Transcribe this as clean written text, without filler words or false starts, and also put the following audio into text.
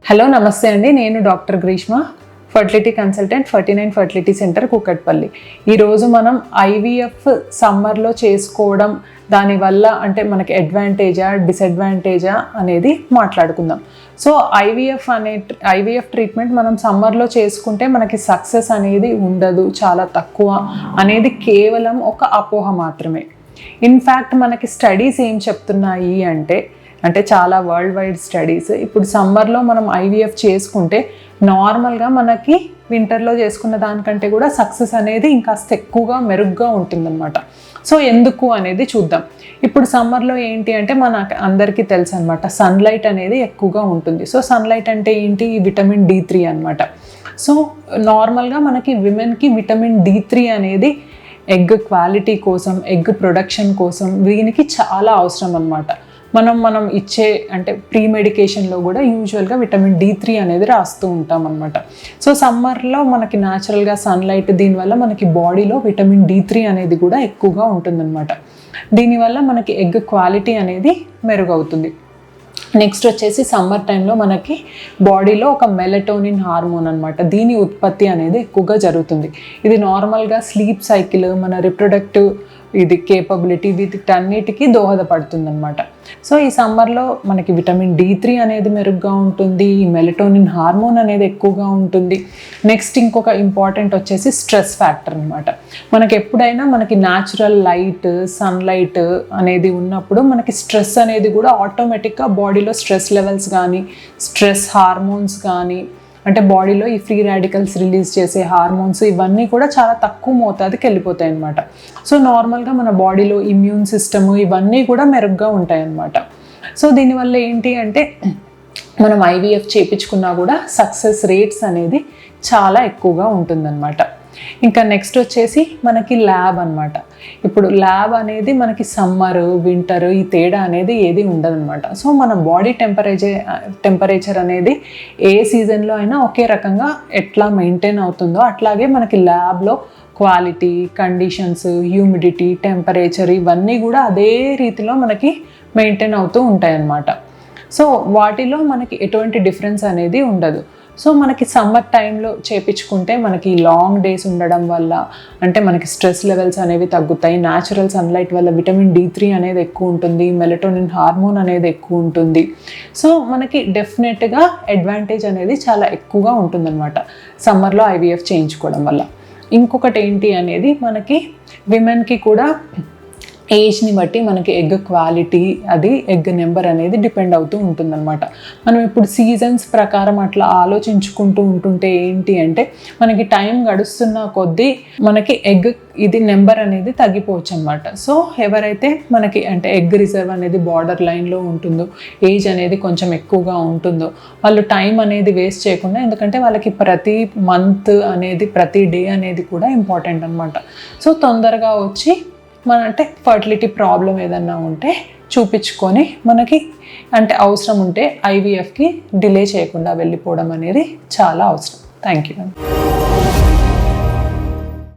Hello నమస్తే అండి, నేను doctor Greeshma, fertility consultant 49 fertility centre Kukatpally. ఈరోజు మనం ఐవీఎఫ్ సమ్మర్లో చేసుకోవడం దానివల్ల అంటే మనకి అడ్వాంటేజా డిసడ్వాంటేజా అనేది మాట్లాడుకుందాం. సో ఐవీఎఫ్ ట్రీట్మెంట్ మనం సమ్మర్లో చేసుకుంటే మనకి సక్సెస్ అనేది ఉండదు, చాలా తక్కువ అనేది కేవలం ఒక అపోహ మాత్రమే. ఇన్ఫ్యాక్ట్ మనకి స్టడీస్ ఏం చెప్తున్నాయి అంటే చాలా వరల్డ్ వైడ్ స్టడీస్ ఇప్పుడు సమ్మర్లో మనం ఐవీఎఫ్ చేసుకుంటే నార్మల్గా మనకి వింటర్లో చేసుకున్న దానికంటే కూడా సక్సెస్ అనేది ఇంకాస్త ఎక్కువగా మెరుగ్గా ఉంటుందన్నమాట. సో ఎందుకు అనేది చూద్దాం. ఇప్పుడు సమ్మర్లో ఏంటి అంటే మనకు అందరికీ తెలుసు అనమాట, సన్లైట్ అనేది ఎక్కువగా ఉంటుంది. సో సన్లైట్ అంటే ఏంటి, విటమిన్ D3 అనమాట. సో నార్మల్గా మనకి విమెన్కి విటమిన్ D3 అనేది ఎగ్ క్వాలిటీ కోసం, ఎగ్ ప్రొడక్షన్ కోసం దీనికి చాలా అవసరం అనమాట. మనం ఇచ్చే అంటే ప్రీ మెడికేషన్లో కూడా యూజువల్గా విటమిన్ D3 అనేది రాస్తూ ఉంటాం అనమాట. సో సమ్మర్లో మనకి న్యాచురల్గా సన్లైట్ దీనివల్ల మనకి బాడీలో విటమిన్ D3 అనేది కూడా ఎక్కువగా ఉంటుందన్నమాట. దీనివల్ల మనకి ఎగ్ క్వాలిటీ అనేది మెరుగవుతుంది. నెక్స్ట్ వచ్చేసి సమ్మర్ టైంలో మనకి బాడీలో ఒక మెలటోనిన్ హార్మోన్ అనమాట, దీని ఉత్పత్తి అనేది ఎక్కువగా జరుగుతుంది. ఇది నార్మల్గా స్లీప్ సైకిల్, మన రిప్రొడక్టివ్ ఇది కేపబిలిటీ వీటన్నిటికీ దోహదపడుతుంది అనమాట. సో ఈ సమ్మర్లో మనకి విటమిన్ D3 అనేది మెరుగ్గా ఉంటుంది, ఈ మెలటోనిన్ హార్మోన్ అనేది ఎక్కువగా ఉంటుంది. నెక్స్ట్ ఇంకొక ఇంపార్టెంట్ వచ్చేసి స్ట్రెస్ ఫ్యాక్టర్ అనమాట. మనకి ఎప్పుడైనా మనకి న్యాచురల్ లైట్, సన్లైట్ అనేది ఉన్నప్పుడు మనకి స్ట్రెస్ అనేది కూడా ఆటోమేటిక్గా బాడీలో స్ట్రెస్ లెవెల్స్ కానీ, స్ట్రెస్ హార్మోన్స్ కానీ, అంటే బాడీలో ఈ ఫ్రీ రాడికల్స్ రిలీజ్ చేసే హార్మోన్స్ ఇవన్నీ కూడా చాలా తక్కువ మోతాదుకి వెళ్ళిపోతాయి అన్నమాట. సో నార్మల్గా మన బాడీలో ఇమ్యూన్ సిస్టము ఇవన్నీ కూడా మెరుగ్గా ఉంటాయి అన్నమాట. సో దీనివల్ల ఏంటి అంటే మనం ఐవీఎఫ్ చేయించుకున్నా కూడా సక్సెస్ రేట్స్ అనేది చాలా ఎక్కువగా ఉంటుందన్నమాట. ఇంకా నెక్స్ట్ వచ్చేసి మనకి ల్యాబ్ అనమాట. ఇప్పుడు ల్యాబ్ అనేది మనకి సమ్మర్, వింటర్ ఈ తేడా అనేది ఏది ఉండదన్నమాట. సో మన బాడీ టెంపరేచర్ అనేది ఏ సీజన్లో అయినా ఒకే రకంగా ఎట్లా మెయింటైన్ అవుతుందో అట్లాగే మనకి ల్యాబ్లో క్వాలిటీ, కండిషన్స్, హ్యూమిడిటీ, టెంపరేచర్ ఇవన్నీ కూడా అదే రీతిలో మనకి మెయింటైన్ అవుతూ ఉంటాయన్నమాట. సో వాటిలో మనకి ఎటువంటి డిఫరెన్స్ అనేది ఉండదు. సో మనకి సమ్మర్ టైంలో చేపించుకుంటే మనకి లాంగ్ డేస్ ఉండడం వల్ల అంటే మనకి స్ట్రెస్ లెవెల్స్ అనేవి తగ్గుతాయి. న్యాచురల్ సన్లైట్ వల్ల విటమిన్ D3 అనేది ఎక్కువ ఉంటుంది, మెలటోనిన్ హార్మోన్ అనేది ఎక్కువ ఉంటుంది. సో మనకి డెఫినెట్గా అడ్వాంటేజ్ అనేది చాలా ఎక్కువగా ఉంటుందన్నమాట సమ్మర్లో ఐవీఎఫ్ చేయించుకోవడం వల్ల. ఇంకొకటి ఏంటి అనేది మనకి విమెన్కి కూడా ఏజ్ని బట్టి మనకి ఎగ్ క్వాలిటీ, అది ఎగ్ నెంబర్ అనేది డిపెండ్ అవుతూ ఉంటుందన్నమాట. మనం ఇప్పుడు సీజన్స్ ప్రకారం అట్లా ఆలోచించుకుంటూ ఉంటుంటే ఏంటి అంటే మనకి టైం గడుస్తున్న కొద్దీ మనకి ఎగ్ ఇది నెంబర్ అనేది తగ్గిపోవచ్చు అనమాట. సో ఎవరైతే మనకి అంటే ఎగ్ రిజర్వ్ అనేది బార్డర్ లైన్లో ఉంటుందో, ఏజ్ అనేది కొంచెం ఎక్కువగా ఉంటుందో వాళ్ళు టైం అనేది వేస్ట్ చేయకుండా, ఎందుకంటే వాళ్ళకి ప్రతి మంత్ అనేది ప్రతి డే అనేది కూడా ఇంపార్టెంట్ అనమాట. సో తొందరగా వచ్చి అంటే ఫర్టిలిటీ ప్రాబ్లం ఏదన్నా ఉంటే చూపించుకొని మనకి అంటే అవసరం ఉంటే ఐవీఎఫ్కి డిలే చేయకుండా వెళ్ళిపోవడం అనేది చాలా అవసరం. Thank you.